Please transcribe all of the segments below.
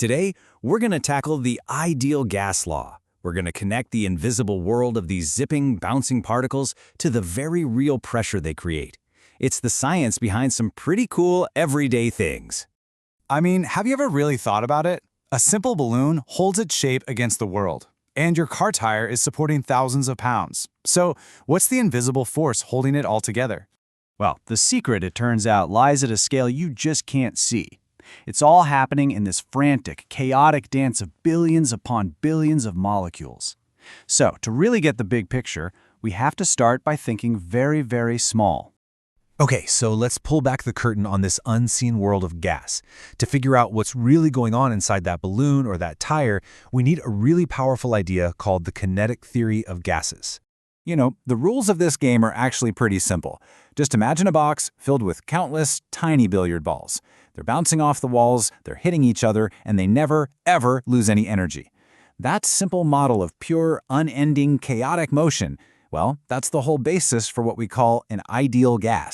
Today, we're going to tackle the ideal gas law. We're going to connect the invisible world of these zipping, bouncing particles to the very real pressure they create. It's the science behind some pretty cool everyday things. I mean, have you ever really thought about it? A simple balloon holds its shape against the world, and your car tire is supporting thousands of pounds. So, what's the invisible force holding it all together? Well, the secret, it turns out, lies at a scale you just can't see. It's all happening in this frantic, chaotic dance of billions upon billions of molecules. So, to really get the big picture, we have to start by thinking very, very small. Okay, so let's pull back the curtain on this unseen world of gas. To figure out what's really going on inside that balloon or that tire, we need a really powerful idea called the kinetic theory of gases. You know, the rules of this game are actually pretty simple. Just imagine a box filled with countless tiny billiard balls. They're bouncing off the walls, they're hitting each other, and they never, ever lose any energy. That simple model of pure, unending, chaotic motion, well, that's the whole basis for what we call an ideal gas.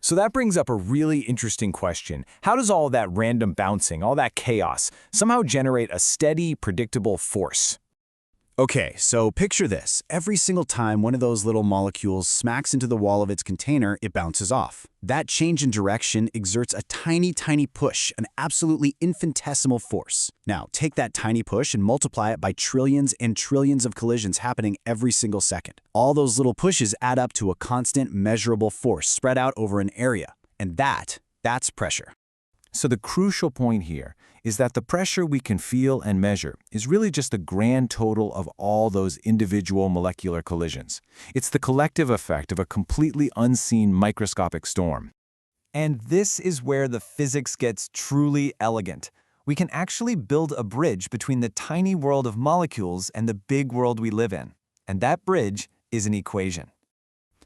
So that brings up a really interesting question. How does all that random bouncing, all that chaos, somehow generate a steady, predictable force? Okay, so picture this. Every single time one of those little molecules smacks into the wall of its container, it bounces off. That change in direction exerts a tiny, tiny push, an absolutely infinitesimal force. Now, take that tiny push and multiply it by trillions and trillions of collisions happening every single second. All those little pushes add up to a constant, measurable force spread out over an area. And that's pressure. So the crucial point here is that the pressure we can feel and measure is really just the grand total of all those individual molecular collisions. It's the collective effect of a completely unseen microscopic storm. And this is where the physics gets truly elegant. We can actually build a bridge between the tiny world of molecules and the big world we live in. And that bridge is an equation.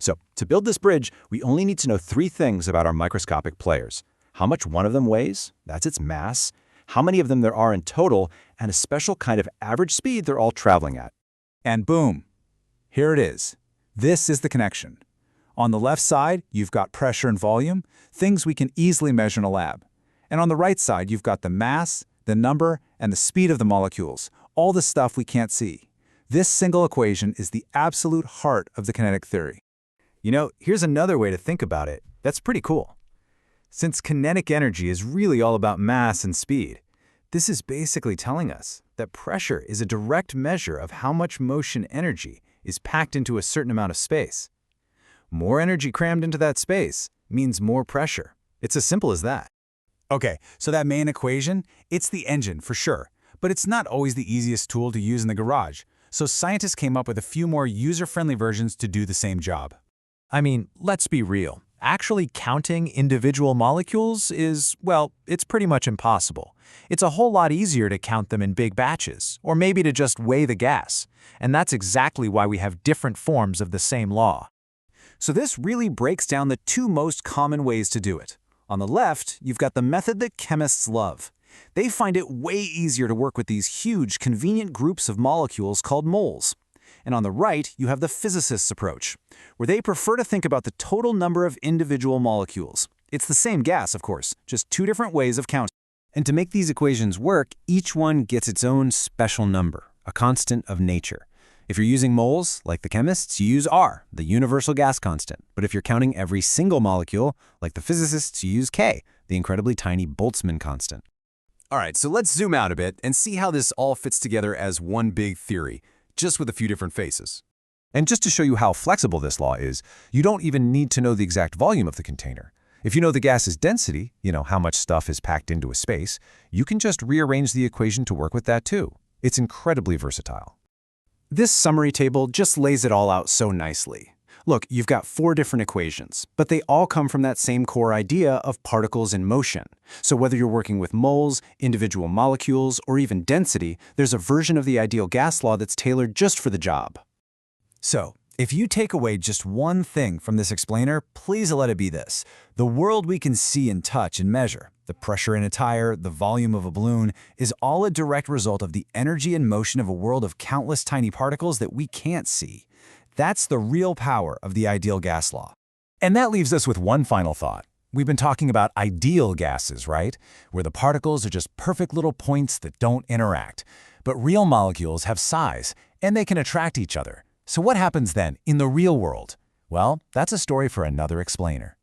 So to build this bridge, we only need to know three things about our microscopic players. How much one of them weighs, that's its mass, how many of them there are in total, and a special kind of average speed they're all traveling at. And boom, here it is. This is the connection. On the left side, you've got pressure and volume, things we can easily measure in a lab. And on the right side, you've got the mass, the number, and the speed of the molecules, all the stuff we can't see. This single equation is the absolute heart of the kinetic theory. You know, here's another way to think about it. That's pretty cool. Since kinetic energy is really all about mass and speed, this is basically telling us that pressure is a direct measure of how much motion energy is packed into a certain amount of space. More energy crammed into that space means more pressure. It's as simple as that. Okay, so that main equation, it's the engine for sure, but it's not always the easiest tool to use in the garage. So scientists came up with a few more user-friendly versions to do the same job. I mean, let's be real. Actually counting individual molecules is, well, it's pretty much impossible. It's a whole lot easier to count them in big batches, or maybe to just weigh the gas. And that's exactly why we have different forms of the same law. So this really breaks down the two most common ways to do it. On the left, you've got the method that chemists love. They find it way easier to work with these huge, convenient groups of molecules called moles. And on the right, you have the physicists' approach, where they prefer to think about the total number of individual molecules. It's the same gas, of course, just two different ways of counting. And to make these equations work, each one gets its own special number, a constant of nature. If you're using moles, like the chemists, you use R, the universal gas constant. But if you're counting every single molecule, like the physicists, you use K, the incredibly tiny Boltzmann constant. All right, so let's zoom out a bit and see how this all fits together as one big theory, just with a few different faces. And just to show you how flexible this law is, you don't even need to know the exact volume of the container. If you know the gas's density, how much stuff is packed into a space, you can just rearrange the equation to work with that too. It's incredibly versatile. This summary table just lays it all out so nicely. Look, you've got four different equations, but they all come from that same core idea of particles in motion. So whether you're working with moles, individual molecules, or even density, there's a version of the ideal gas law that's tailored just for the job. So, if you take away just one thing from this explainer, please let it be this. The world we can see and touch and measure, the pressure in a tire, the volume of a balloon, is all a direct result of the energy and motion of a world of countless tiny particles that we can't see. That's the real power of the ideal gas law. And that leaves us with one final thought. We've been talking about ideal gases, right? Where the particles are just perfect little points that don't interact. But real molecules have size, and they can attract each other. So what happens then in the real world? Well, that's a story for another explainer.